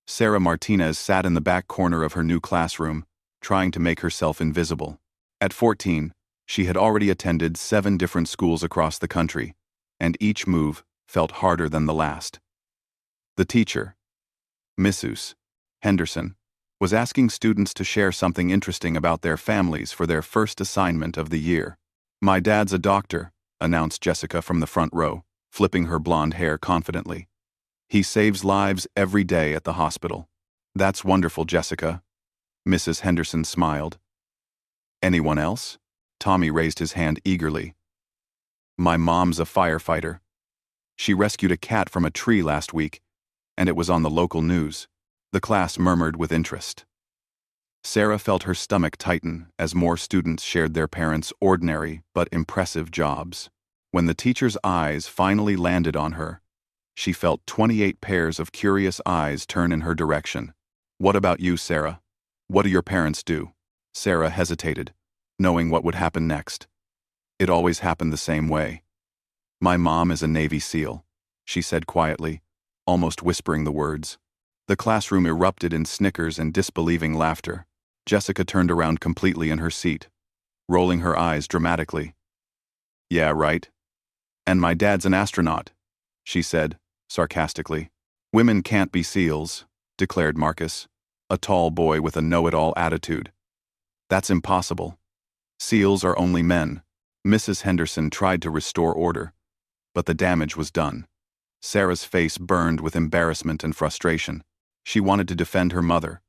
Sarah Martinez sat in the back corner of her new classroom, trying to make herself invisible. At 14, she had already attended 7 different schools across the country, and each move felt harder than the last. The teacher, Mrs. Henderson, was asking students to share something interesting about their families for their first assignment of the year. "My dad's a doctor," announced Jessica from the front row, flipping her blonde hair confidently. "He saves lives every day at the hospital." "That's wonderful, Jessica." Mrs. Henderson smiled. "Anyone else?" Tommy raised his hand eagerly. "My mom's a firefighter. She rescued a cat from a tree last week, and it was on the local news." The class murmured with interest. Sarah felt her stomach tighten as more students shared their parents' ordinary but impressive jobs. When the teacher's eyes finally landed on her, she felt 28 pairs of curious eyes turn in her direction. "What about you, Sarah? What do your parents do?" Sarah hesitated, knowing what would happen next. It always happened the same way. "My mom is a Navy SEAL," she said quietly, almost whispering the words. The classroom erupted in snickers and disbelieving laughter. Jessica turned around completely in her seat, rolling her eyes dramatically. "Yeah, right. And my dad's an astronaut," she said, sarcastically. "Women can't be SEALs," declared Marcus, a tall boy with a know-it-all attitude. "That's impossible. SEALs are only men." Mrs. Henderson tried to restore order, but the damage was done. Sarah's face burned with embarrassment and frustration. She wanted to defend her mother,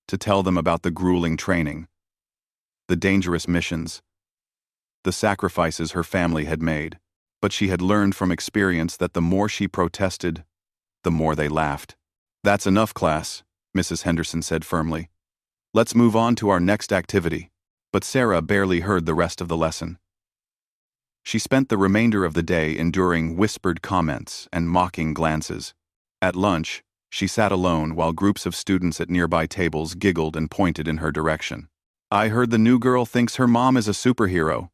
to tell them about the grueling training, the dangerous missions, the sacrifices her family had made, but she had learned from experience that the more she protested, the more they laughed. "That's enough, class," Mrs. Henderson said firmly. "Let's move on to our next activity." But Sarah barely heard the rest of the lesson. She spent the remainder of the day enduring whispered comments and mocking glances. At lunch, she sat alone while groups of students at nearby tables giggled and pointed in her direction. "I heard the new girl thinks her mom is a superhero,"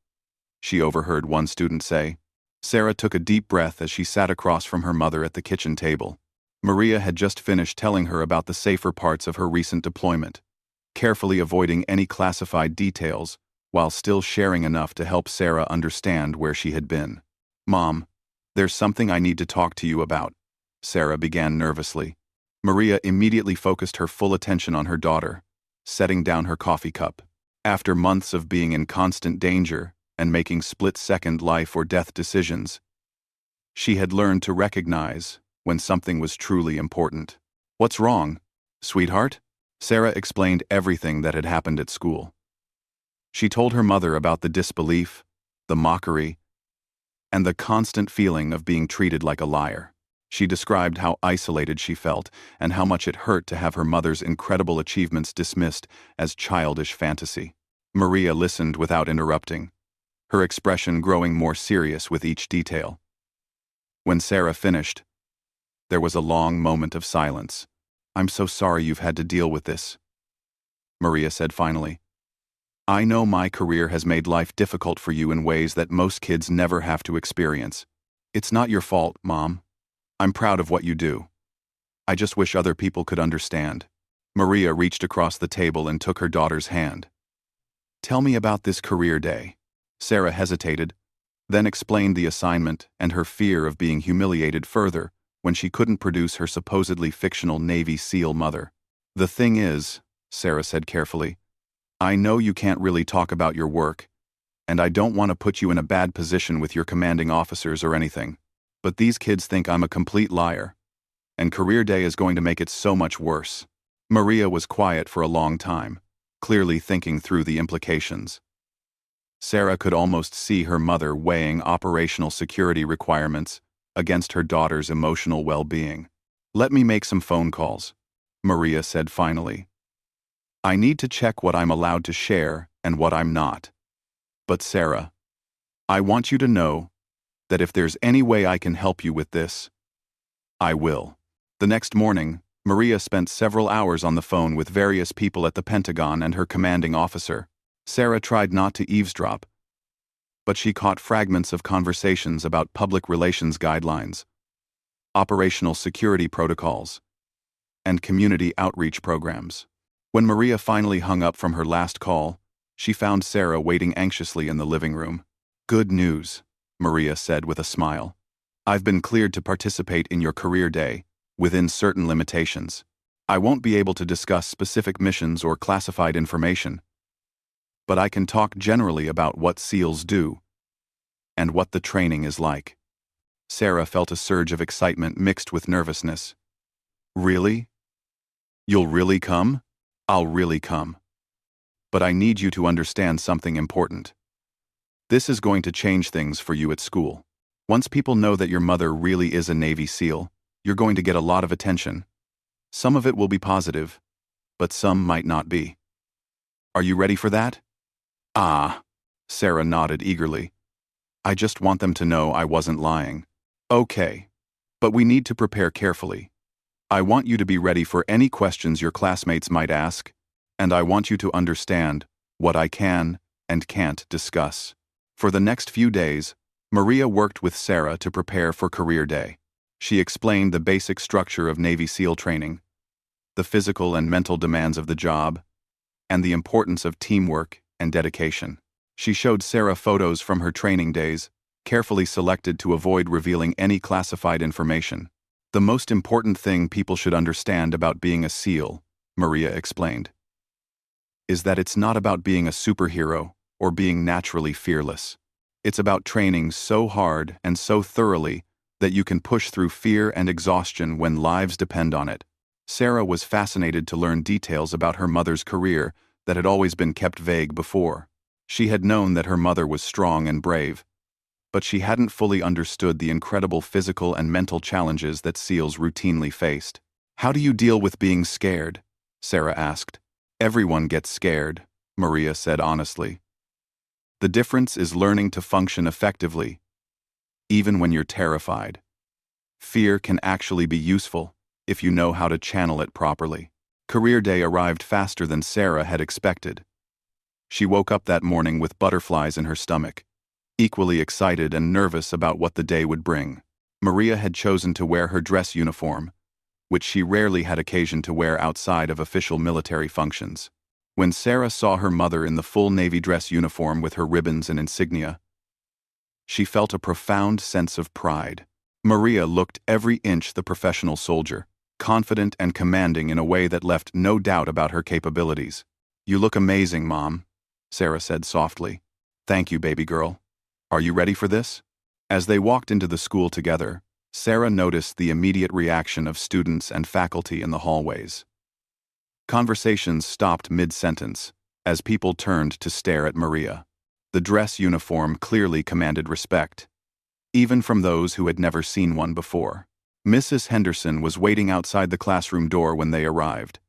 she overheard one student say. Sarah took a deep breath as she sat across from her mother at the kitchen table. Maria had just finished telling her about the safer parts of her recent deployment, carefully avoiding any classified details while still sharing enough to help Sarah understand where she had been. "Mom, there's something I need to talk to you about," Sarah began nervously. Maria immediately focused her full attention on her daughter, setting down her coffee cup. After months of being in constant danger and making split-second life-or-death decisions, she had learned to recognize when something was truly important. "What's wrong, sweetheart?" Sarah explained everything that had happened at school. She told her mother about the disbelief, the mockery, and the constant feeling of being treated like a liar. She described how isolated she felt and how much it hurt to have her mother's incredible achievements dismissed as childish fantasy. Maria listened without interrupting, her expression growing more serious with each detail. When Sarah finished, there was a long moment of silence. "I'm so sorry you've had to deal with this," Maria said finally. "I know my career has made life difficult for you in ways that most kids never have to experience. It's not your fault, Mom. I'm proud of what you do. I just wish other people could understand." Maria reached across the table and took her daughter's hand. "Tell me about this career day." Sarah hesitated, then explained the assignment and her fear of being humiliated further when she couldn't produce her supposedly fictional Navy SEAL mother. "The thing is," Sarah said carefully, "I know you can't really talk about your work, and I don't want to put you in a bad position with your commanding officers or anything. But these kids think I'm a complete liar, and career day is going to make it so much worse." Maria was quiet for a long time, clearly thinking through the implications. Sarah could almost see her mother weighing operational security requirements against her daughter's emotional well-being. "Let me make some phone calls," Maria said finally. "I need to check what I'm allowed to share and what I'm not. But Sarah, I want you to know that if there's any way I can help you with this, I will." The next morning, Maria spent several hours on the phone with various people at the Pentagon and her commanding officer. Sarah tried not to eavesdrop, but she caught fragments of conversations about public relations guidelines, operational security protocols, and community outreach programs. When Maria finally hung up from her last call, she found Sarah waiting anxiously in the living room. "Good news," Maria said with a smile. "I've been cleared to participate in your career day, within certain limitations. I won't be able to discuss specific missions or classified information, but I can talk generally about what SEALs do and what the training is like." Sarah felt a surge of excitement mixed with nervousness. "Really? You'll really come?" "I'll really come. But I need you to understand something important. This is going to change things for you at school. Once people know that your mother really is a Navy SEAL, you're going to get a lot of attention. Some of it will be positive, but some might not be. Are you ready for that?" "Ah," Sarah nodded eagerly. "I just want them to know I wasn't lying." "Okay. But we need to prepare carefully. I want you to be ready for any questions your classmates might ask, and I want you to understand what I can and can't discuss." For the next few days, Maria worked with Sarah to prepare for Career Day. She explained the basic structure of Navy SEAL training, the physical and mental demands of the job, and the importance of teamwork and dedication. She showed Sarah photos from her training days, carefully selected to avoid revealing any classified information. "The most important thing people should understand about being a SEAL," Maria explained, "is that it's not about being a superhero or being naturally fearless. It's about training so hard and so thoroughly that you can push through fear and exhaustion when lives depend on it." Sarah was fascinated to learn details about her mother's career that had always been kept vague before. She had known that her mother was strong and brave, but she hadn't fully understood the incredible physical and mental challenges that SEALs routinely faced. "How do you deal with being scared?" Sarah asked. "Everyone gets scared," Maria said honestly. "The difference is learning to function effectively, even when you're terrified. Fear can actually be useful if you know how to channel it properly." Career Day arrived faster than Sarah had expected. She woke up that morning with butterflies in her stomach, equally excited and nervous about what the day would bring. Maria had chosen to wear her dress uniform, which she rarely had occasion to wear outside of official military functions. When Sarah saw her mother in the full Navy dress uniform with her ribbons and insignia, she felt a profound sense of pride. Maria looked every inch the professional soldier, confident and commanding in a way that left no doubt about her capabilities. "You look amazing, Mom," Sarah said softly. "Thank you, baby girl. Are you ready for this?" As they walked into the school together, Sarah noticed the immediate reaction of students and faculty in the hallways. Conversations stopped mid-sentence, as people turned to stare at Maria. The dress uniform clearly commanded respect, even from those who had never seen one before. Mrs. Henderson was waiting outside the classroom door when they arrived.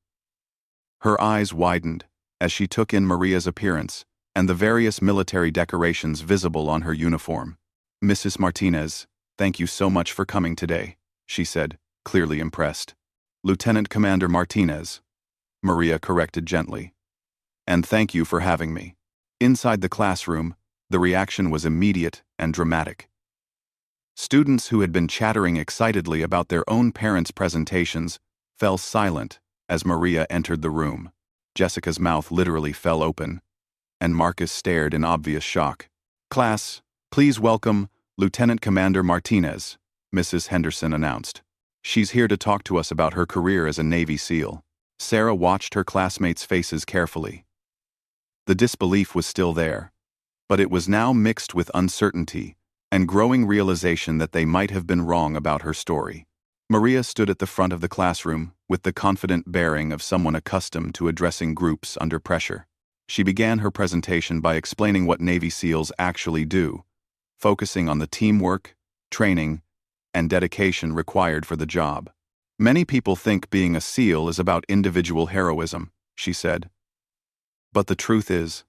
Her eyes widened as she took in Maria's appearance and the various military decorations visible on her uniform. "Mrs. Martinez, thank you so much for coming today," she said, clearly impressed. "Lieutenant Commander Martinez," Maria corrected gently. "And thank you for having me." Inside the classroom, the reaction was immediate and dramatic. Students who had been chattering excitedly about their own parents' presentations fell silent as Maria entered the room. Jessica's mouth literally fell open, and Marcus stared in obvious shock. "Class, please welcome Lieutenant Commander Martinez," Mrs. Henderson announced. "She's here to talk to us about her career as a Navy SEAL." Sarah watched her classmates' faces carefully. The disbelief was still there, but it was now mixed with uncertainty and growing realization that they might have been wrong about her story. Maria stood at the front of the classroom with the confident bearing of someone accustomed to addressing groups under pressure. She began her presentation by explaining what Navy SEALs actually do, focusing on the teamwork, training, and dedication required for the job. "Many people think being a SEAL is about individual heroism," she said. "But the truth is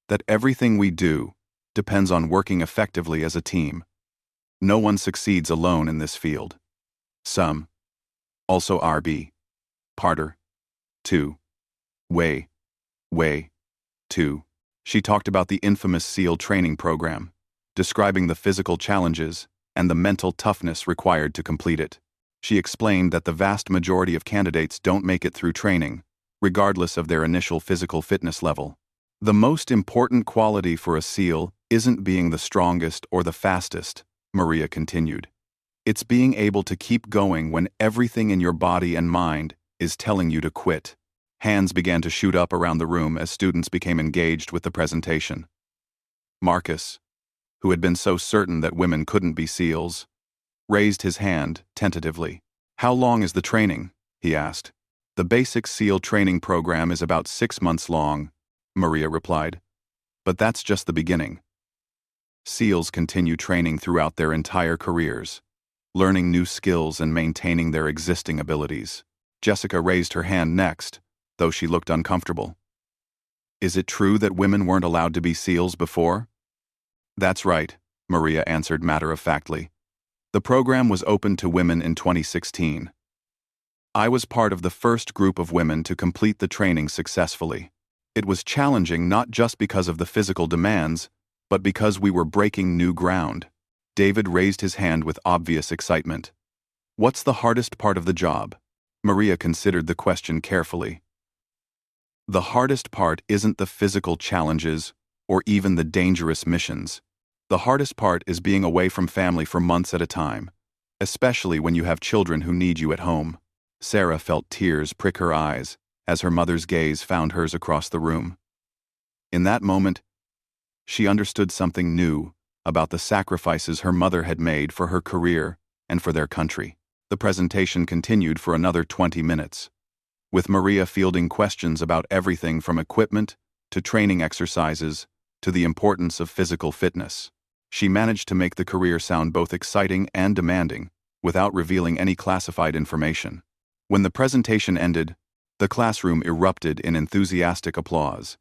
that everything we do depends on working effectively as a team. No one succeeds alone in this field. Some, also RB, Parter, 2, Way, 2. She talked about the infamous SEAL training program, describing the physical challenges and the mental toughness required to complete it. She explained that the vast majority of candidates don't make it through training, regardless of their initial physical fitness level. The most important quality for a SEAL isn't being the strongest or the fastest, Maria continued. It's being able to keep going when everything in your body and mind is telling you to quit. Hands began to shoot up around the room as students became engaged with the presentation. Marcus, who had been so certain that women couldn't be SEALs, raised his hand tentatively. "How long is the training?" he asked. "The basic SEAL training program is about 6 months long," Maria replied. "But that's just the beginning. SEALs continue training throughout their entire careers, learning new skills and maintaining their existing abilities." Jessica raised her hand next, though she looked uncomfortable. "Is it true that women weren't allowed to be SEALs before?" "That's right," Maria answered matter-of-factly. "The program was open to women in 2016. I was part of the first group of women to complete the training successfully. It was challenging not just because of the physical demands, but because we were breaking new ground." David raised his hand with obvious excitement. "What's the hardest part of the job?" Maria considered the question carefully. "The hardest part isn't the physical challenges or even the dangerous missions. The hardest part is being away from family for months at a time, especially when you have children who need you at home." Sarah felt tears prick her eyes as her mother's gaze found hers across the room. In that moment, she understood something new about the sacrifices her mother had made for her career and for their country. The presentation continued for another 20 minutes, with Maria fielding questions about everything from equipment to training exercises to the importance of physical fitness. She managed to make the career sound both exciting and demanding, without revealing any classified information. When the presentation ended, the classroom erupted in enthusiastic applause.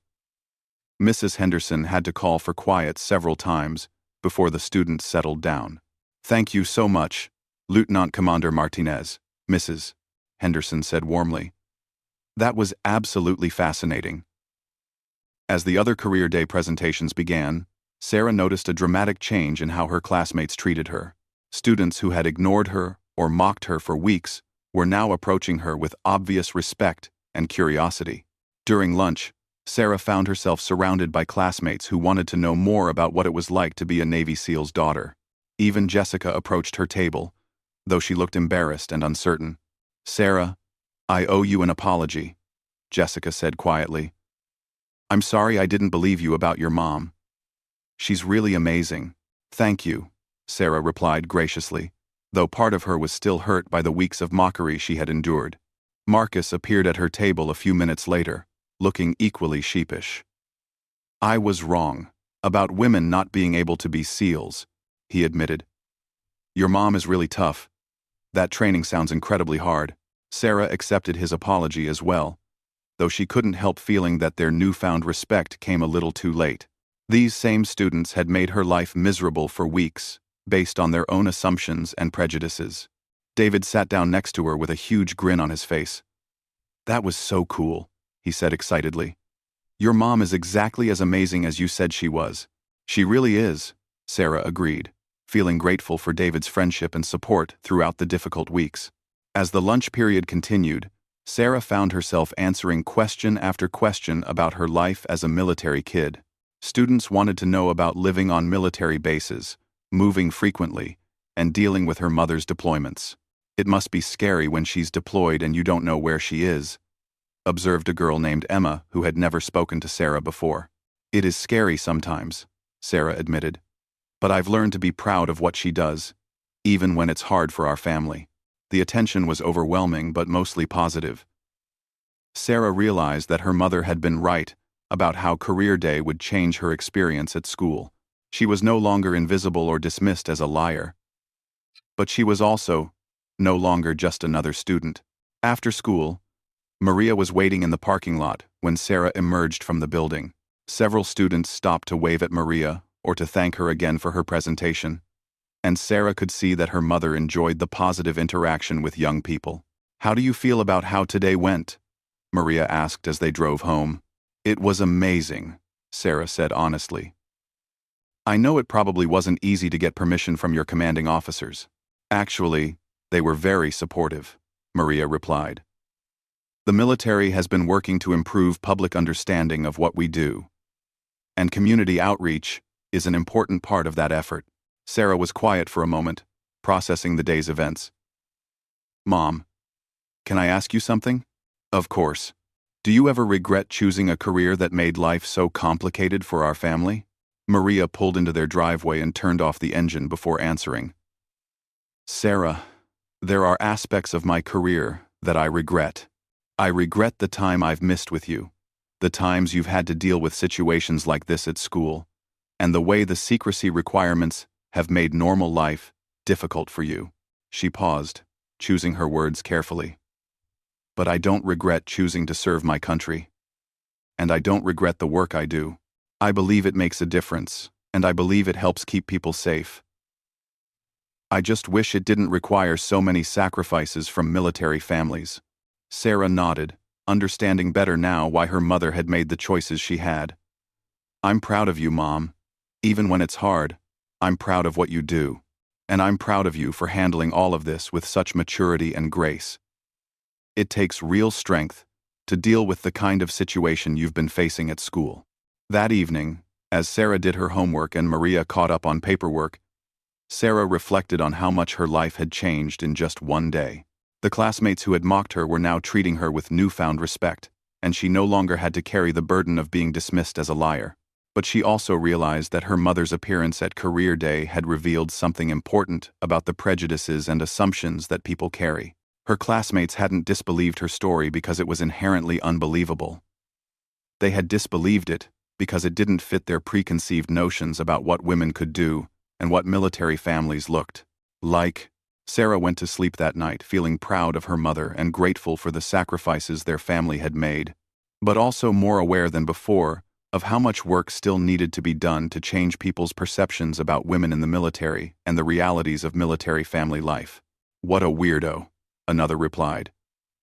Mrs. Henderson had to call for quiet several times before the students settled down. "Thank you so much, Lieutenant Commander Martinez," Mrs. Henderson said warmly. "That was absolutely fascinating." As the other Career Day presentations began, Sarah noticed a dramatic change in how her classmates treated her. Students who had ignored her or mocked her for weeks were now approaching her with obvious respect and curiosity. During lunch, Sarah found herself surrounded by classmates who wanted to know more about what it was like to be a Navy SEAL's daughter. Even Jessica approached her table, though she looked embarrassed and uncertain. "Sarah, I owe you an apology," Jessica said quietly. "I'm sorry I didn't believe you about your mom. She's really amazing." "Thank you," Sarah replied graciously, though part of her was still hurt by the weeks of mockery she had endured. Marcus appeared at her table a few minutes later, looking equally sheepish. "I was wrong about women not being able to be SEALs," he admitted. "Your mom is really tough. That training sounds incredibly hard." Sarah accepted his apology as well, though she couldn't help feeling that their newfound respect came a little too late. These same students had made her life miserable for weeks, based on their own assumptions and prejudices. David sat down next to her with a huge grin on his face. "That was so cool," he said excitedly. "Your mom is exactly as amazing as you said she was." "She really is," Sarah agreed, feeling grateful for David's friendship and support throughout the difficult weeks. As the lunch period continued, Sarah found herself answering question after question about her life as a military kid. Students wanted to know about living on military bases, moving frequently, and dealing with her mother's deployments. "It must be scary when she's deployed and you don't know where she is," observed a girl named Emma who had never spoken to Sarah before. "It is scary sometimes," Sarah admitted, "but I've learned to be proud of what she does, even when it's hard for our family." The attention was overwhelming but mostly positive. Sarah realized that her mother had been right about how Career Day would change her experience at school. She was no longer invisible or dismissed as a liar. But she was also no longer just another student. After school, Maria was waiting in the parking lot when Sarah emerged from the building. Several students stopped to wave at Maria or to thank her again for her presentation, and Sarah could see that her mother enjoyed the positive interaction with young people. "How do you feel about how today went?" Maria asked as they drove home. "It was amazing," Sarah said honestly. "I know it probably wasn't easy to get permission from your commanding officers." "Actually, They were very supportive, Maria replied. The military has been working to improve public understanding of what we do. And community outreach is an important part of that effort. Sarah was quiet for a moment, processing the day's events. Mom, can I ask you something? Of course. Do you ever regret choosing a career that made life so complicated for our family? Maria pulled into their driveway and turned off the engine before answering. Sarah, there are aspects of my career that I regret. I regret the time I've missed with you, the times you've had to deal with situations like this at school, and the way the secrecy requirements have made normal life difficult for you. She paused, choosing her words carefully. But I don't regret choosing to serve my country. And I don't regret the work I do. I believe it makes a difference, and I believe it helps keep people safe. I just wish it didn't require so many sacrifices from military families. Sarah nodded, understanding better now why her mother had made the choices she had. I'm proud of you, Mom. Even when it's hard, I'm proud of what you do. And I'm proud of you for handling all of this with such maturity and grace. It takes real strength to deal with the kind of situation you've been facing at school. That evening, as Sarah did her homework and Maria caught up on paperwork, Sarah reflected on how much her life had changed in just one day. The classmates who had mocked her were now treating her with newfound respect, and she no longer had to carry the burden of being dismissed as a liar. But she also realized that her mother's appearance at career day had revealed something important about the prejudices and assumptions that people carry. Her classmates hadn't disbelieved her story because it was inherently unbelievable. They had disbelieved it because it didn't fit their preconceived notions about what women could do and what military families looked like. Sarah went to sleep that night feeling proud of her mother and grateful for the sacrifices their family had made, but also more aware than before of how much work still needed to be done to change people's perceptions about women in the military and the realities of military family life. What a weirdo, another replied.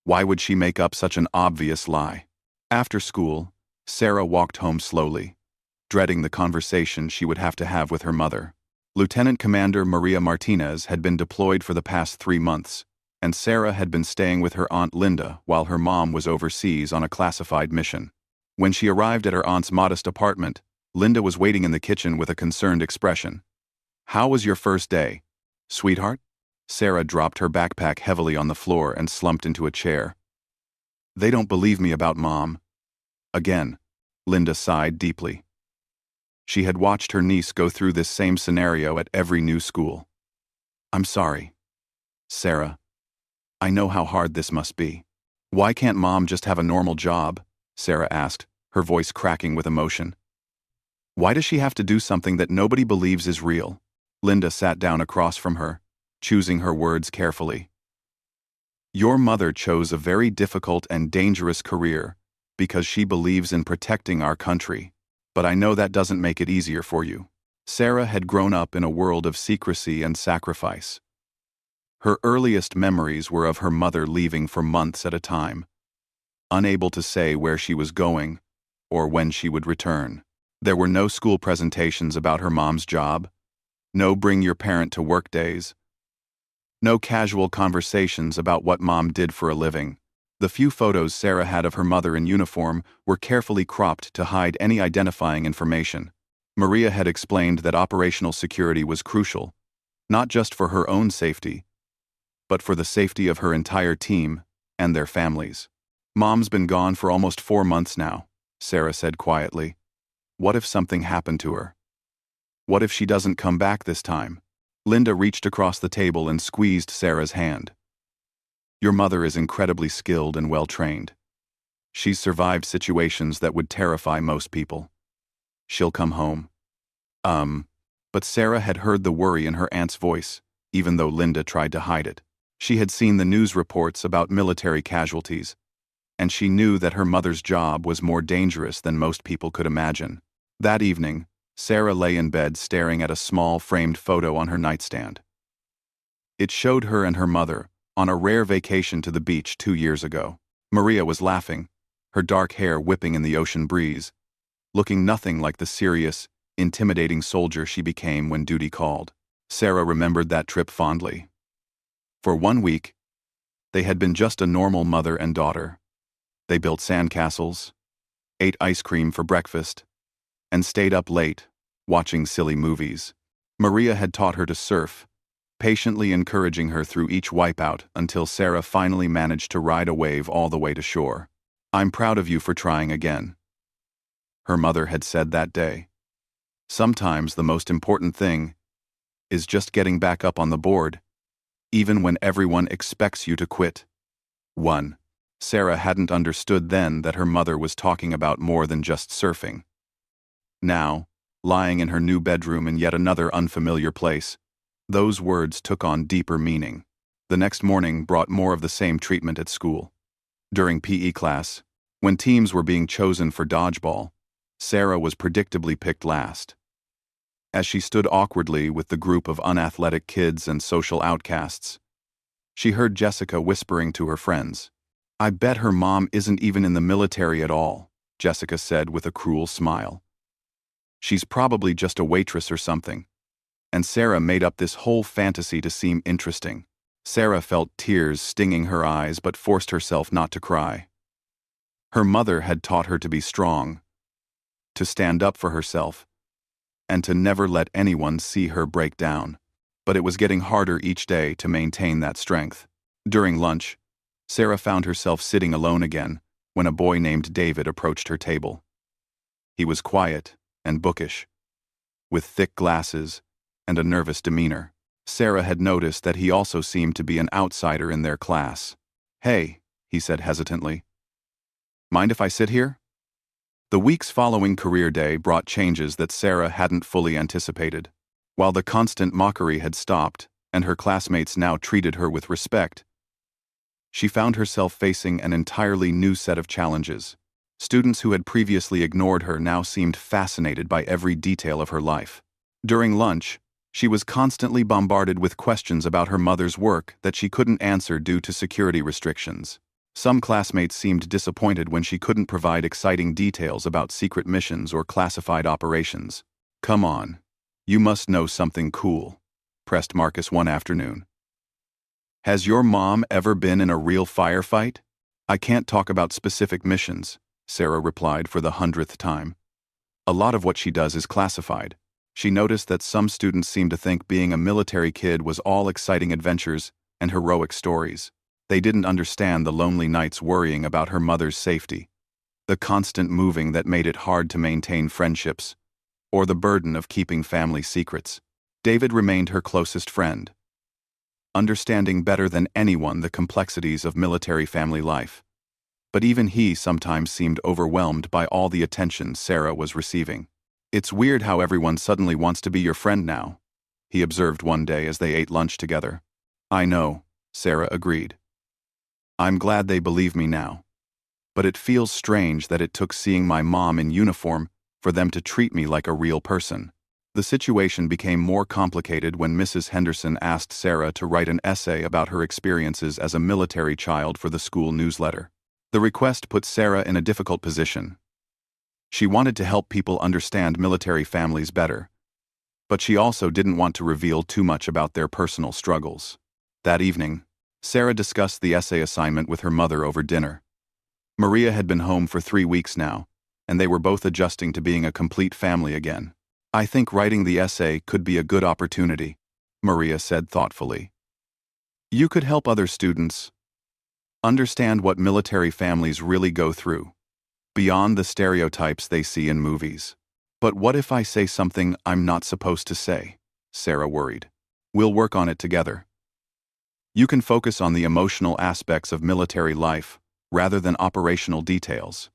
Why would she make up such an obvious lie? After school, Sarah walked home slowly, dreading the conversation she would have to have with her mother. Lieutenant Commander Maria Martinez had been deployed for the past 3 months, and Sarah had been staying with her Aunt Linda while her mom was overseas on a classified mission. When she arrived at her aunt's modest apartment, Linda was waiting in the kitchen with a concerned expression. How was your first day, sweetheart? Sarah dropped her backpack heavily on the floor and slumped into a chair. They don't believe me about Mom. Again, Linda sighed deeply. She had watched her niece go through this same scenario at every new school. I'm sorry, Sarah. I know how hard this must be. Why can't Mom just have a normal job? Sarah asked, her voice cracking with emotion. Why does she have to do something that nobody believes is real? Linda sat down across from her, choosing her words carefully. Your mother chose a very difficult and dangerous career because she believes in protecting our country, but I know that doesn't make it easier for you. Sarah had grown up in a world of secrecy and sacrifice. Her earliest memories were of her mother leaving for months at a time, unable to say where she was going or when she would return. There were no school presentations about her mom's job, no bring your parent to work days, no casual conversations about what Mom did for a living. The few photos Sarah had of her mother in uniform were carefully cropped to hide any identifying information. Maria had explained that operational security was crucial, not just for her own safety, but for the safety of her entire team and their families. Mom's been gone for almost 4 months now, Sarah said quietly. What if something happened to her? What if she doesn't come back this time? Linda reached across the table and squeezed Sarah's hand. Your mother is incredibly skilled and well-trained. She's survived situations that would terrify most people. She'll come home. But Sarah had heard the worry in her aunt's voice, even though Linda tried to hide it. She had seen the news reports about military casualties, and she knew that her mother's job was more dangerous than most people could imagine. That evening, Sarah lay in bed staring at a small framed photo on her nightstand. It showed her and her mother on a rare vacation to the beach 2 years ago. Maria was laughing, her dark hair whipping in the ocean breeze, looking nothing like the serious, intimidating soldier she became when duty called. Sarah remembered that trip fondly. For 1 week, they had been just a normal mother and daughter. They built sandcastles, ate ice cream for breakfast, and stayed up late, watching silly movies. Maria had taught her to surf, patiently encouraging her through each wipeout until Sarah finally managed to ride a wave all the way to shore. "I'm proud of you for trying again," her mother had said that day. "Sometimes the most important thing is just getting back up on the board, even when everyone expects you to quit." 1. Sarah hadn't understood then that her mother was talking about more than just surfing. Now, lying in her new bedroom in yet another unfamiliar place, those words took on deeper meaning. The next morning brought more of the same treatment at school. During PE class, when teams were being chosen for dodgeball, Sarah was predictably picked last. As she stood awkwardly with the group of unathletic kids and social outcasts, she heard Jessica whispering to her friends. "I bet her mom isn't even in the military at all," Jessica said with a cruel smile. "She's probably just a waitress or something." And Sarah made up this whole fantasy to seem interesting. Sarah felt tears stinging her eyes but forced herself not to cry. Her mother had taught her to be strong, to stand up for herself, and to never let anyone see her break down. But it was getting harder each day to maintain that strength. During lunch, Sarah found herself sitting alone again when a boy named David approached her table. He was quiet and bookish, with thick glasses and a nervous demeanor. Sarah had noticed that he also seemed to be an outsider in their class. "Hey," he said hesitantly. "Mind if I sit here?" The weeks following career day brought changes that Sarah hadn't fully anticipated. While the constant mockery had stopped, and her classmates now treated her with respect, she found herself facing an entirely new set of challenges. Students who had previously ignored her now seemed fascinated by every detail of her life. During lunch, she was constantly bombarded with questions about her mother's work that she couldn't answer due to security restrictions. Some classmates seemed disappointed when she couldn't provide exciting details about secret missions or classified operations. "Come on, you must know something cool," pressed Marcus one afternoon. "Has your mom ever been in a real firefight?" "I can't talk about specific missions," Sarah replied for the 100th time. "A lot of what she does is classified." She noticed that some students seemed to think being a military kid was all exciting adventures and heroic stories. They didn't understand the lonely nights worrying about her mother's safety, the constant moving that made it hard to maintain friendships, or the burden of keeping family secrets. David remained her closest friend, understanding better than anyone the complexities of military family life. But even he sometimes seemed overwhelmed by all the attention Sarah was receiving. "It's weird how everyone suddenly wants to be your friend now," he observed one day as they ate lunch together. "I know," Sarah agreed. "I'm glad they believe me now. But it feels strange that it took seeing my mom in uniform for them to treat me like a real person." The situation became more complicated when Mrs. Henderson asked Sarah to write an essay about her experiences as a military child for the school newsletter. The request put Sarah in a difficult position. She wanted to help people understand military families better, but she also didn't want to reveal too much about their personal struggles. That evening, Sarah discussed the essay assignment with her mother over dinner. Maria had been home for 3 weeks now, and they were both adjusting to being a complete family again. "I think writing the essay could be a good opportunity," Maria said thoughtfully. "You could help other students understand what military families really go through, beyond the stereotypes they see in movies." "But what if I say something I'm not supposed to say?" Sarah worried. "We'll work on it together. You can focus on the emotional aspects of military life rather than operational details.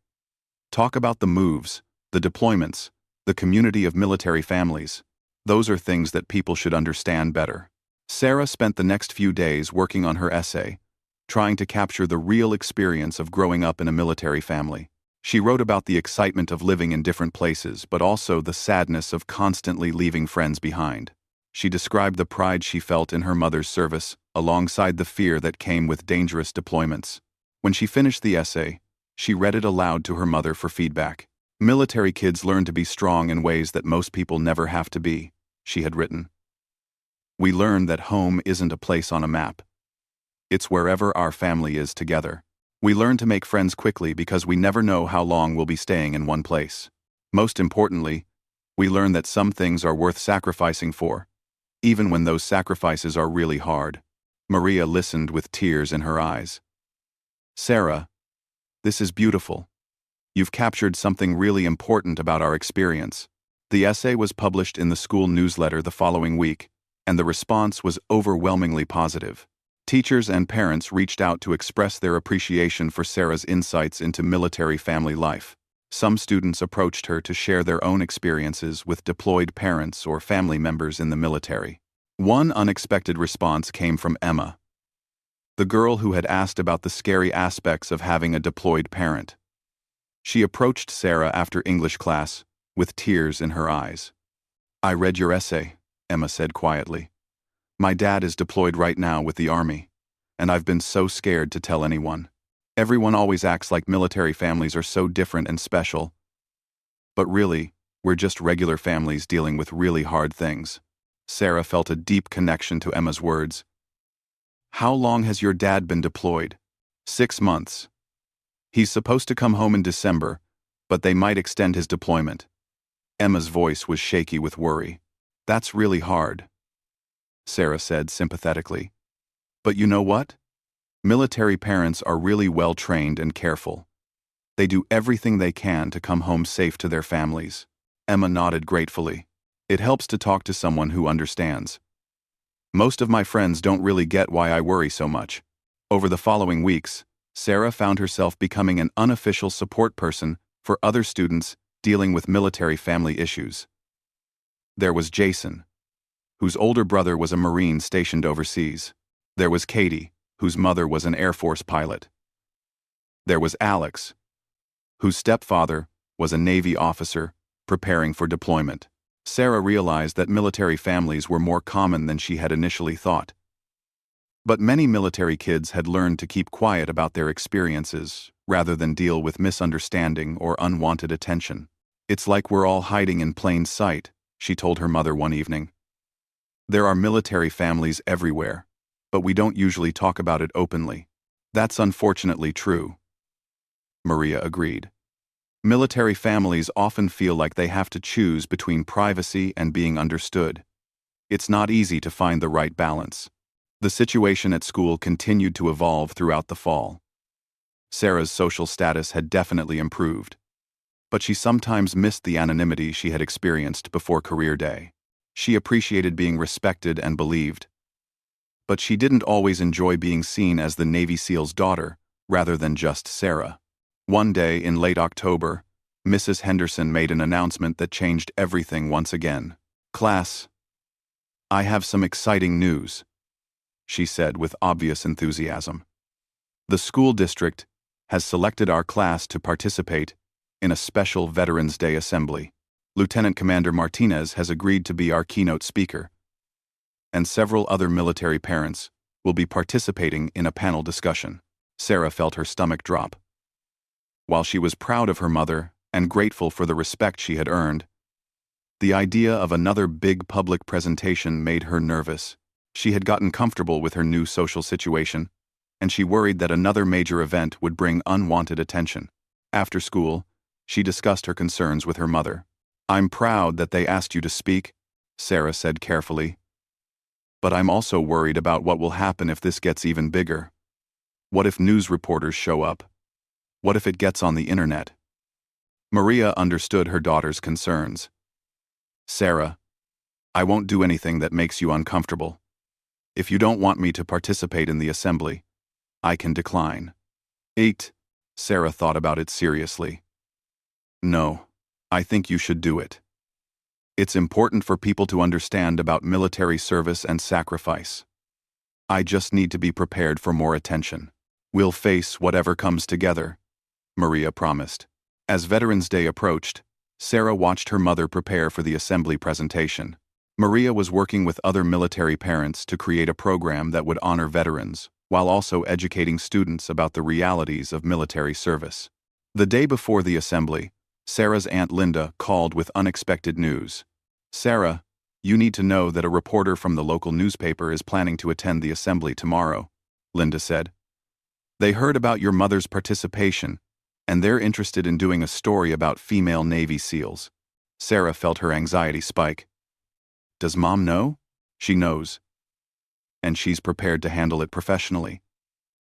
Talk about the moves, the deployments, the community of military families. Those are things that people should understand better." Sarah spent the next few days working on her essay, trying to capture the real experience of growing up in a military family. She wrote about the excitement of living in different places, but also the sadness of constantly leaving friends behind. She described the pride she felt in her mother's service, alongside the fear that came with dangerous deployments. When she finished the essay, she read it aloud to her mother for feedback. "Military kids learn to be strong in ways that most people never have to be," she had written. "We learn that home isn't a place on a map. It's wherever our family is together. We learn to make friends quickly because we never know how long we'll be staying in one place. Most importantly, we learn that some things are worth sacrificing for, even when those sacrifices are really hard. Maria listened with tears in her eyes. Sarah, this is beautiful. You've captured something really important about our experience. The essay was published in the school newsletter the following week, and the response was overwhelmingly positive. Teachers and parents reached out to express their appreciation for Sarah's insights into military family life. Some students approached her to share their own experiences with deployed parents or family members in the military. One unexpected response came from Emma, the girl who had asked about the scary aspects of having a deployed parent. She approached Sarah after English class, with tears in her eyes. "I read your essay," Emma said quietly. "My dad is deployed right now with the Army, and I've been so scared to tell anyone. Everyone always acts like military families are so different and special. But really, we're just regular families dealing with really hard things." Sarah felt a deep connection to Emma's words. "How long has your dad been deployed?" 6 months. He's supposed to come home in December, but they might extend his deployment. Emma's voice was shaky with worry. "That's really hard," Sarah said sympathetically. "But you know what? Military parents are really well trained and careful. They do everything they can to come home safe to their families." Emma nodded gratefully. "It helps to talk to someone who understands. Most of my friends don't really get why I worry so much." Over the following weeks, Sarah found herself becoming an unofficial support person for other students dealing with military family issues. There was Jason, whose older brother was a Marine stationed overseas. There was Katie, whose mother was an Air Force pilot. There was Alex, whose stepfather was a Navy officer preparing for deployment. Sarah realized that military families were more common than she had initially thought. But many military kids had learned to keep quiet about their experiences rather than deal with misunderstanding or unwanted attention. "It's like we're all hiding in plain sight," she told her mother one evening. "There are military families everywhere, but we don't usually talk about it openly." "That's unfortunately true," Maria agreed. "Military families often feel like they have to choose between privacy and being understood. It's not easy to find the right balance." The situation at school continued to evolve throughout the fall. Sarah's social status had definitely improved, but she sometimes missed the anonymity she had experienced before career day. She appreciated being respected and believed, but she didn't always enjoy being seen as the Navy SEAL's daughter rather than just Sarah. One day in late October, Mrs. Henderson made an announcement that changed everything once again. "Class, I have some exciting news," she said with obvious enthusiasm. "The school district has selected our class to participate in a special Veterans Day assembly. Lieutenant Commander Martinez has agreed to be our keynote speaker, and several other military parents will be participating in a panel discussion." Sarah felt her stomach drop. While she was proud of her mother and grateful for the respect she had earned, the idea of another big public presentation made her nervous. She had gotten comfortable with her new social situation, and she worried that another major event would bring unwanted attention. After school, she discussed her concerns with her mother. "I'm proud that they asked you to speak," Sarah said carefully. "But I'm also worried about what will happen if this gets even bigger. What if news reporters show up? What if it gets on the internet?" Maria understood her daughter's concerns. "Sarah, I won't do anything that makes you uncomfortable. If you don't want me to participate in the assembly, I can decline." 8. Sarah thought about it seriously. "No, I think you should do it. It's important for people to understand about military service and sacrifice. I just need to be prepared for more attention." "We'll face whatever comes together," Maria promised. As Veterans Day approached, Sarah watched her mother prepare for the assembly presentation. Maria was working with other military parents to create a program that would honor veterans, while also educating students about the realities of military service. The day before the assembly, Sarah's Aunt Linda called with unexpected news. "Sarah, you need to know that a reporter from the local newspaper is planning to attend the assembly tomorrow. Linda said. They heard about your mother's participation, and they're interested in doing a story about female Navy SEALs. Sarah felt her anxiety spike. Does Mom know? She knows. And she's prepared to handle it professionally.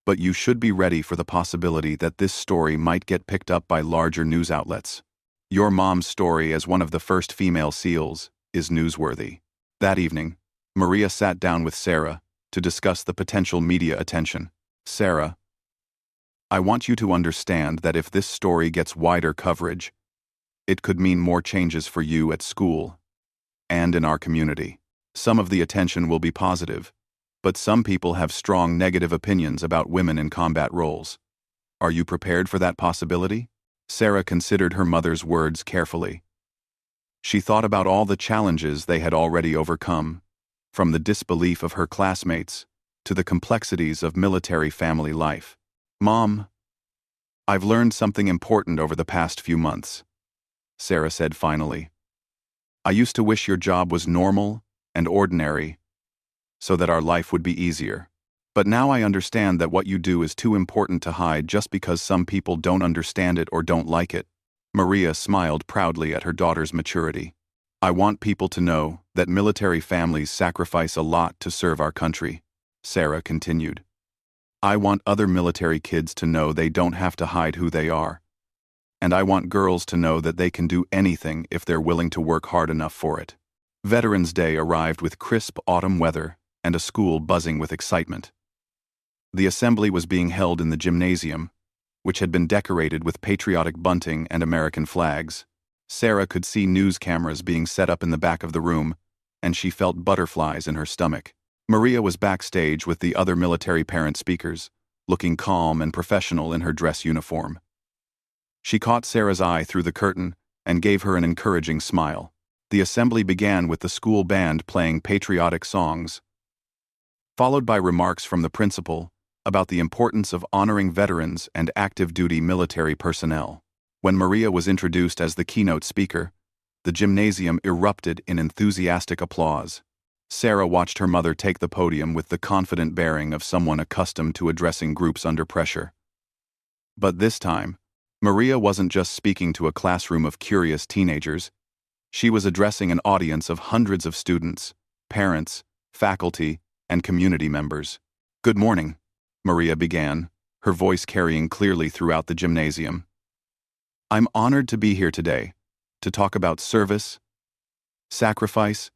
But you should be ready for the possibility that this story might get picked up by larger news outlets. Your mom's story as one of the first female SEALs is newsworthy. That evening, Maria sat down with Sarah to discuss the potential media attention. Sarah, I want you to understand that if this story gets wider coverage, it could mean more changes for you at school and in our community. Some of the attention will be positive, but some people have strong negative opinions about women in combat roles. Are you prepared for that possibility? Sarah considered her mother's words carefully. She thought about all the challenges they had already overcome, from the disbelief of her classmates to the complexities of military family life. Mom, I've learned something important over the past few months, Sarah said finally. I used to wish your job was normal and ordinary, so that our life would be easier. But now I understand that what you do is too important to hide just because some people don't understand it or don't like it. Maria smiled proudly at her daughter's maturity. I want people to know that military families sacrifice a lot to serve our country, Sarah continued. I want other military kids to know they don't have to hide who they are. And I want girls to know that they can do anything if they're willing to work hard enough for it. Veterans Day arrived with crisp autumn weather and a school buzzing with excitement. The assembly was being held in the gymnasium, which had been decorated with patriotic bunting and American flags. Sarah could see news cameras being set up in the back of the room, and she felt butterflies in her stomach. Maria was backstage with the other military parent speakers, looking calm and professional in her dress uniform. She caught Sarah's eye through the curtain and gave her an encouraging smile. The assembly began with the school band playing patriotic songs, followed by remarks from the principal about the importance of honoring veterans and active-duty military personnel. When Maria was introduced as the keynote speaker, the gymnasium erupted in enthusiastic applause. Sarah watched her mother take the podium with the confident bearing of someone accustomed to addressing groups under pressure. But this time, Maria wasn't just speaking to a classroom of curious teenagers. She was addressing an audience of hundreds of students, parents, faculty, and community members. Good morning, Maria began, her voice carrying clearly throughout the gymnasium. I'm honored to be here today to talk about service, sacrifice,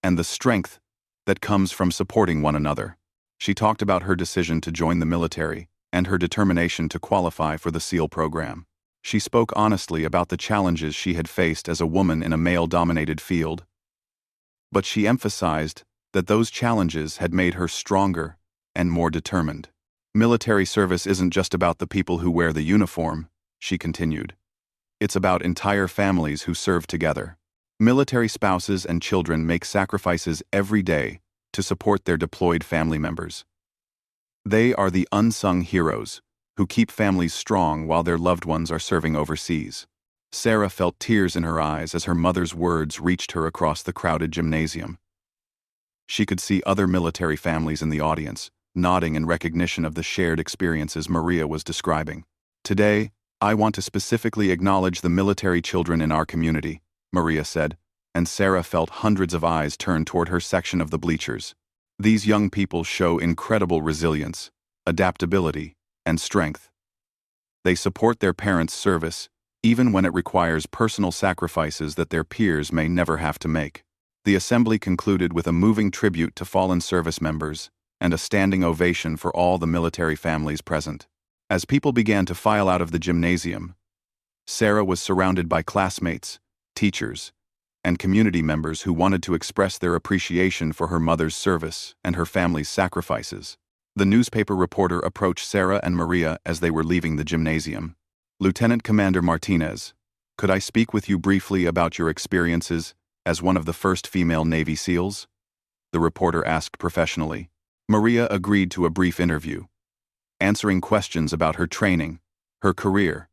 and the strength that comes from supporting one another. She talked about her decision to join the military and her determination to qualify for the SEAL program. She spoke honestly about the challenges she had faced as a woman in a male-dominated field. But she emphasized that those challenges had made her stronger and more determined. Military service isn't just about the people who wear the uniform, she continued. It's about entire families who serve together. Military spouses and children make sacrifices every day to support their deployed family members. They are the unsung heroes who keep families strong while their loved ones are serving overseas. Sarah felt tears in her eyes as her mother's words reached her across the crowded gymnasium. She could see other military families in the audience, nodding in recognition of the shared experiences Maria was describing. Today, I want to specifically acknowledge the military children in our community, Maria said, and Sarah felt hundreds of eyes turn toward her section of the bleachers. These young people show incredible resilience, adaptability, and strength. They support their parents' service, even when it requires personal sacrifices that their peers may never have to make. The assembly concluded with a moving tribute to fallen service members and a standing ovation for all the military families present. As people began to file out of the gymnasium, Sarah was surrounded by classmates, teachers, and community members who wanted to express their appreciation for her mother's service and her family's sacrifices. The newspaper reporter approached Sarah and Maria as they were leaving the gymnasium. Lieutenant Commander Martinez, could I speak with you briefly about your experiences as one of the first female Navy SEALs? The reporter asked professionally. Maria agreed to a brief interview, answering questions about her training, her career,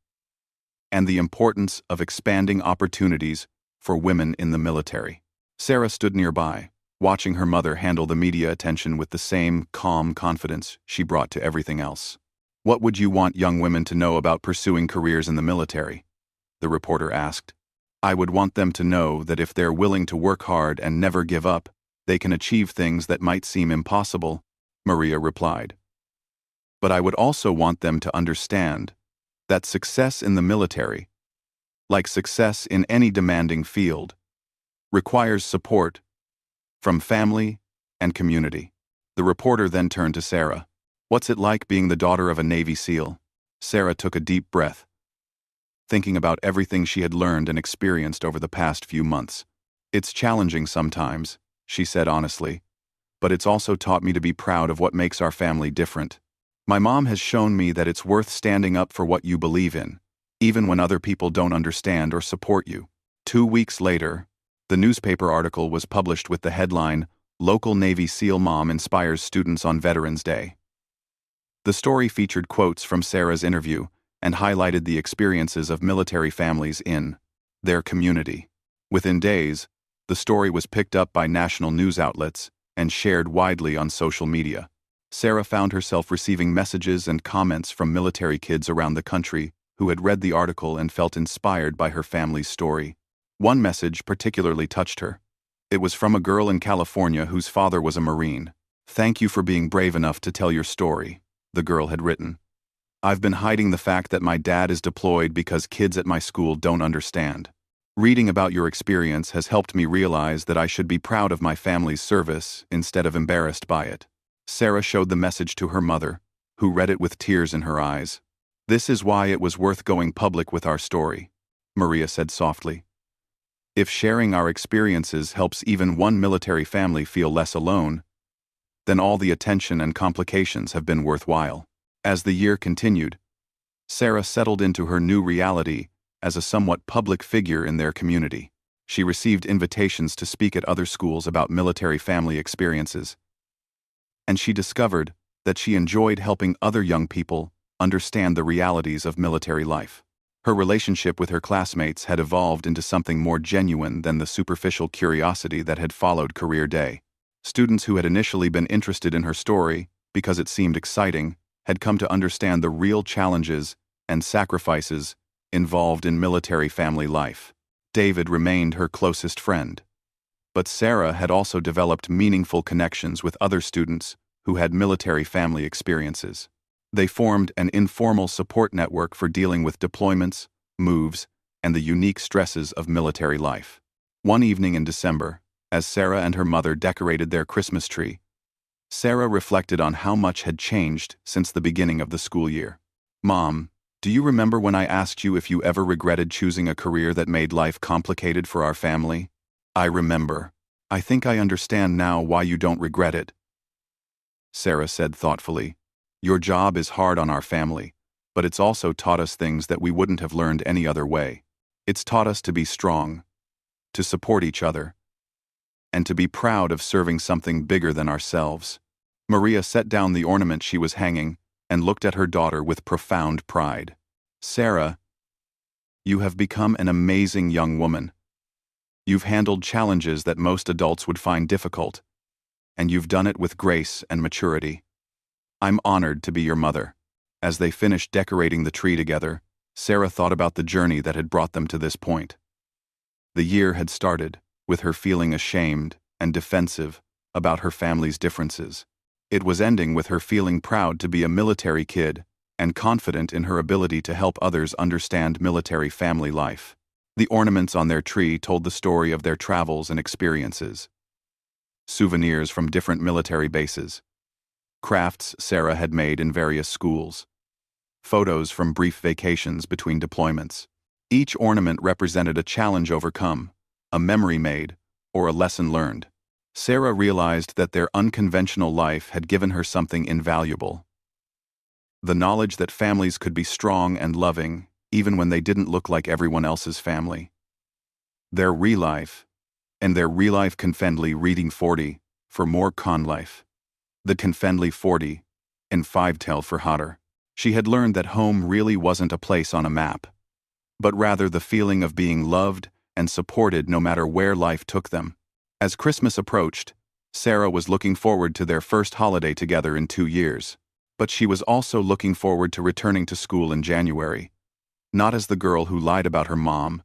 and the importance of expanding opportunities for women in the military. Sarah stood nearby, watching her mother handle the media attention with the same calm confidence she brought to everything else. "What would you want young women to know about pursuing careers in the military?" the reporter asked. "I would want them to know that if they're willing to work hard and never give up, they can achieve things that might seem impossible," Maria replied. "But I would also want them to understand that success in the military, like success in any demanding field, requires support from family and community." The reporter then turned to Sarah. "What's it like being the daughter of a Navy SEAL?" Sarah took a deep breath, thinking about everything she had learned and experienced over the past few months. "It's challenging sometimes," she said honestly, "but it's also taught me to be proud of what makes our family different. My mom has shown me that it's worth standing up for what you believe in, even when other people don't understand or support you." 2 weeks later, the newspaper article was published with the headline, "Local Navy SEAL Mom Inspires Students on Veterans Day." The story featured quotes from Sarah's interview and highlighted the experiences of military families in their community. Within days, the story was picked up by national news outlets and shared widely on social media. Sarah found herself receiving messages and comments from military kids around the country who had read the article and felt inspired by her family's story. One message particularly touched her. It was from a girl in California whose father was a Marine. "Thank you for being brave enough to tell your story," the girl had written. "I've been hiding the fact that my dad is deployed because kids at my school don't understand. Reading about your experience has helped me realize that I should be proud of my family's service instead of embarrassed by it." Sarah showed the message to her mother, who read it with tears in her eyes. "This is why it was worth going public with our story," Maria said softly. "If sharing our experiences helps even one military family feel less alone, then all the attention and complications have been worthwhile." As the year continued, Sarah settled into her new reality as a somewhat public figure in their community. She received invitations to speak at other schools about military family experiences, and she discovered that she enjoyed helping other young people understand the realities of military life. Her relationship with her classmates had evolved into something more genuine than the superficial curiosity that had followed career day. Students who had initially been interested in her story because it seemed exciting had come to understand the real challenges and sacrifices involved in military family life. David remained her closest friend, but Sarah had also developed meaningful connections with other students who had military family experiences. They formed an informal support network for dealing with deployments, moves, and the unique stresses of military life. One evening in December, as Sarah and her mother decorated their Christmas tree, Sarah reflected on how much had changed since the beginning of the school year. "Mom, do you remember when I asked you if you ever regretted choosing a career that made life complicated for our family?" "I remember. I think I understand now why you don't regret it," Sarah said thoughtfully. "Your job is hard on our family, but it's also taught us things that we wouldn't have learned any other way. It's taught us to be strong, to support each other, and to be proud of serving something bigger than ourselves." Maria set down the ornament she was hanging and looked at her daughter with profound pride. "Sarah, you have become an amazing young woman. You've handled challenges that most adults would find difficult, and you've done it with grace and maturity. I'm honored to be your mother." As they finished decorating the tree together, Sarah thought about the journey that had brought them to this point. The year had started with her feeling ashamed and defensive about her family's differences. It was ending with her feeling proud to be a military kid and confident in her ability to help others understand military family life. The ornaments on their tree told the story of their travels and experiences. Souvenirs from different military bases, crafts Sarah had made in various schools, photos from brief vacations between deployments. Each ornament represented a challenge overcome, a memory made, or a lesson learned. Sarah realized that their unconventional life had given her something invaluable: the knowledge that families could be strong and loving even when they didn't look like everyone else's family. Their real life Confendley reading 40 for more con life. The Confendley 40 and 5 tell for hotter. She had learned that home really wasn't a place on a map, but rather the feeling of being loved and supported no matter where life took them. As Christmas approached, Sarah was looking forward to their first holiday together in 2 years. But she was also looking forward to returning to school in January. Not as the girl who lied about her mom,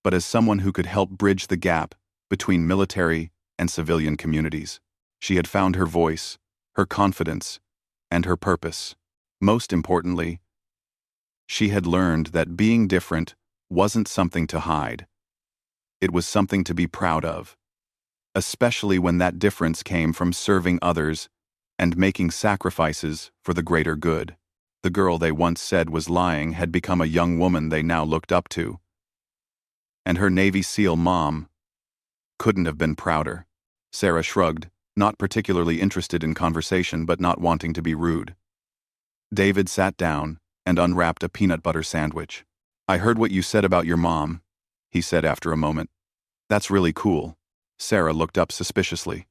but as someone who could help bridge the gap between military and civilian communities. She had found her voice, her confidence, and her purpose. Most importantly, she had learned that being different wasn't something to hide. It was something to be proud of, especially when that difference came from serving others and making sacrifices for the greater good. The girl they once said was lying had become a young woman they now looked up to. And her Navy SEAL mom couldn't have been prouder. Sarah shrugged, not particularly interested in conversation but not wanting to be rude. David sat down and unwrapped a peanut butter sandwich. "I heard what you said about your mom," he said after a moment. "That's really cool." Sarah looked up suspiciously.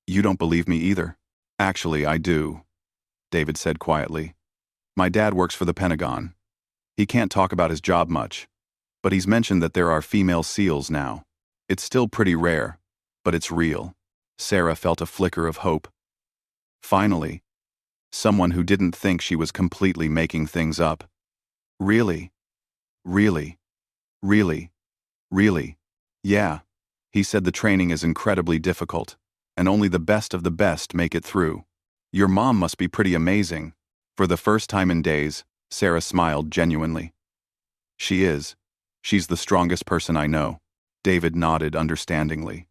"You don't believe me either?" "Actually, I do," David said quietly. "My dad works for the Pentagon. He can't talk about his job much, but he's mentioned that there are female SEALs now. It's still pretty rare, but it's real." Sarah felt a flicker of hope. Finally, someone who didn't think she was completely making things up. "Really? Really? Really? Really?" "Yeah." He said, "The training is incredibly difficult, and only the best of the best make it through. Your mom must be pretty amazing." For the first time in days, Sarah smiled genuinely. "She is. She's the strongest person I know." David nodded understandingly.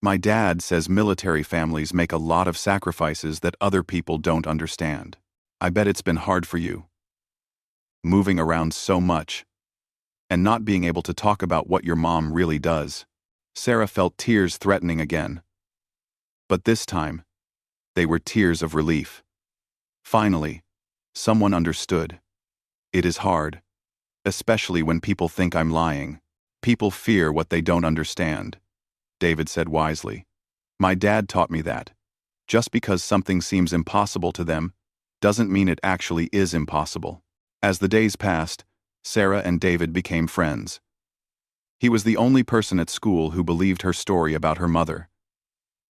"My dad says military families make a lot of sacrifices that other people don't understand. I bet it's been hard for you. Moving around so much, and not being able to talk about what your mom really does." Sarah felt tears threatening again. But this time, they were tears of relief. Finally, someone understood. "It is hard, especially when people think I'm lying. People fear what they don't understand," David said wisely. "My dad taught me that. Just because something seems impossible to them doesn't mean it actually is impossible." As the days passed, Sarah and David became friends. He was the only person at school who believed her story about her mother,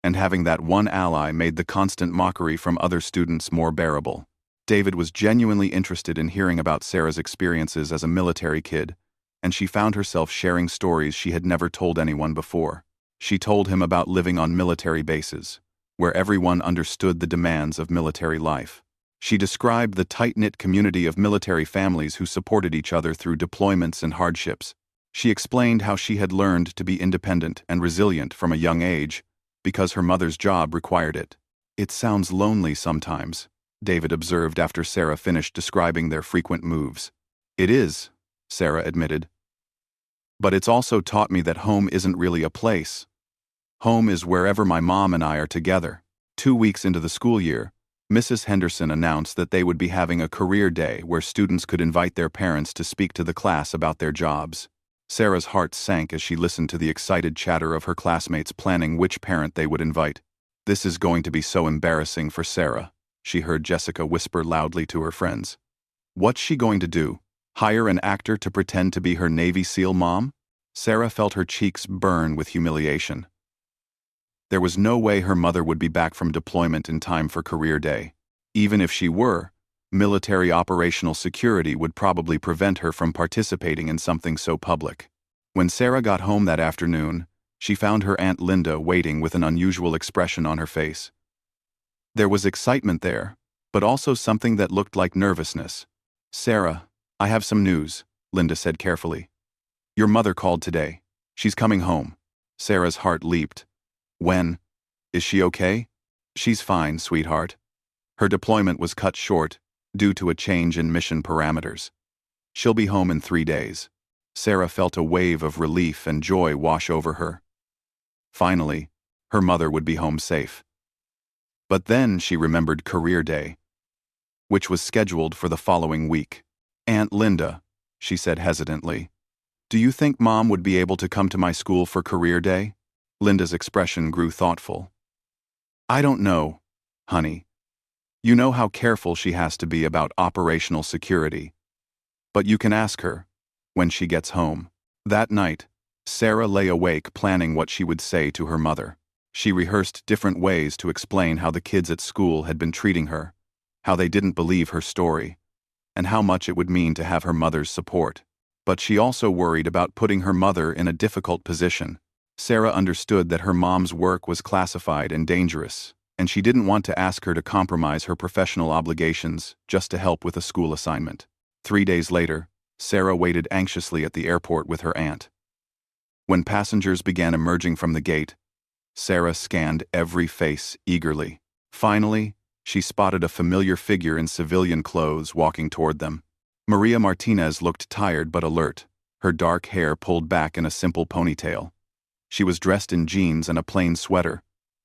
and having that one ally made the constant mockery from other students more bearable. David was genuinely interested in hearing about Sarah's experiences as a military kid, and she found herself sharing stories she had never told anyone before. She told him about living on military bases, where everyone understood the demands of military life. She described the tight-knit community of military families who supported each other through deployments and hardships. She explained how she had learned to be independent and resilient from a young age because her mother's job required it. "It sounds lonely sometimes," David observed after Sarah finished describing their frequent moves. "It is," Sarah admitted. "But it's also taught me that home isn't really a place. Home is wherever my mom and I are together." 2 weeks into the school year, Mrs. Henderson announced that they would be having a career day where students could invite their parents to speak to the class about their jobs. Sarah's heart sank as she listened to the excited chatter of her classmates planning which parent they would invite. "This is going to be so embarrassing for Sarah," she heard Jessica whisper loudly to her friends. "What's she going to do? Hire an actor to pretend to be her Navy SEAL mom?" Sarah felt her cheeks burn with humiliation. There was no way her mother would be back from deployment in time for career day. Even if she were, military operational security would probably prevent her from participating in something so public. When Sarah got home that afternoon, she found her Aunt Linda waiting with an unusual expression on her face. There was excitement there, but also something that looked like nervousness. "Sarah, I have some news," Linda said carefully. "Your mother called today. She's coming home." Sarah's heart leaped. "When? Is she okay?" "She's fine, sweetheart. Her deployment was cut short due to a change in mission parameters. She'll be home in 3 days." Sarah felt a wave of relief and joy wash over her. Finally, her mother would be home safe. But then she remembered career day, which was scheduled for the following week. "Aunt Linda," she said hesitantly, "do you think Mom would be able to come to my school for career day?" Linda's expression grew thoughtful. "I don't know, honey. You know how careful she has to be about operational security. But you can ask her when she gets home." That night, Sarah lay awake planning what she would say to her mother. She rehearsed different ways to explain how the kids at school had been treating her, how they didn't believe her story, and how much it would mean to have her mother's support. But she also worried about putting her mother in a difficult position. Sarah understood that her mom's work was classified and dangerous, and she didn't want to ask her to compromise her professional obligations just to help with a school assignment. 3 days later, Sarah waited anxiously at the airport with her aunt. When passengers began emerging from the gate, Sarah scanned every face eagerly. Finally, she spotted a familiar figure in civilian clothes walking toward them. Maria Martinez looked tired but alert, her dark hair pulled back in a simple ponytail. She was dressed in jeans and a plain sweater,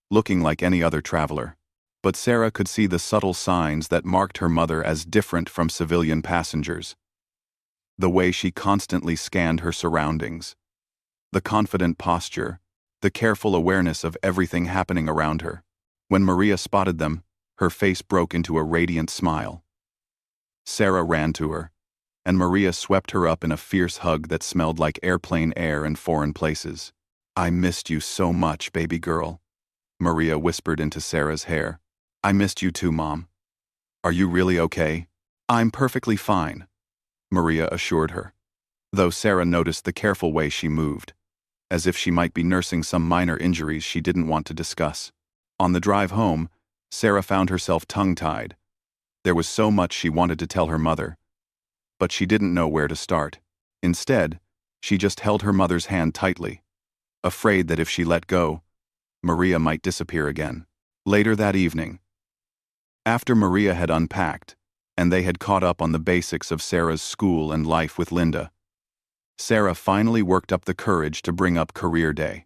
looking like any other traveler. But Sarah could see the subtle signs that marked her mother as different from civilian passengers. The way she constantly scanned her surroundings, the confident posture, the careful awareness of everything happening around her. When Maria spotted them, her face broke into a radiant smile. Sarah ran to her, and Maria swept her up in a fierce hug that smelled like airplane air and foreign places. "I missed you so much, baby girl," Maria whispered into Sarah's hair. "I missed you too, Mom." "Are you really okay?" "I'm perfectly fine," Maria assured her, though Sarah noticed the careful way she moved, as if she might be nursing some minor injuries she didn't want to discuss. On the drive home, Sarah found herself tongue-tied. There was so much she wanted to tell her mother, but she didn't know where to start. Instead, she just held her mother's hand tightly, afraid that if she let go, Maria might disappear again. Later that evening, after Maria had unpacked, and they had caught up on the basics of Sarah's school and life with Linda, Sarah finally worked up the courage to bring up career day.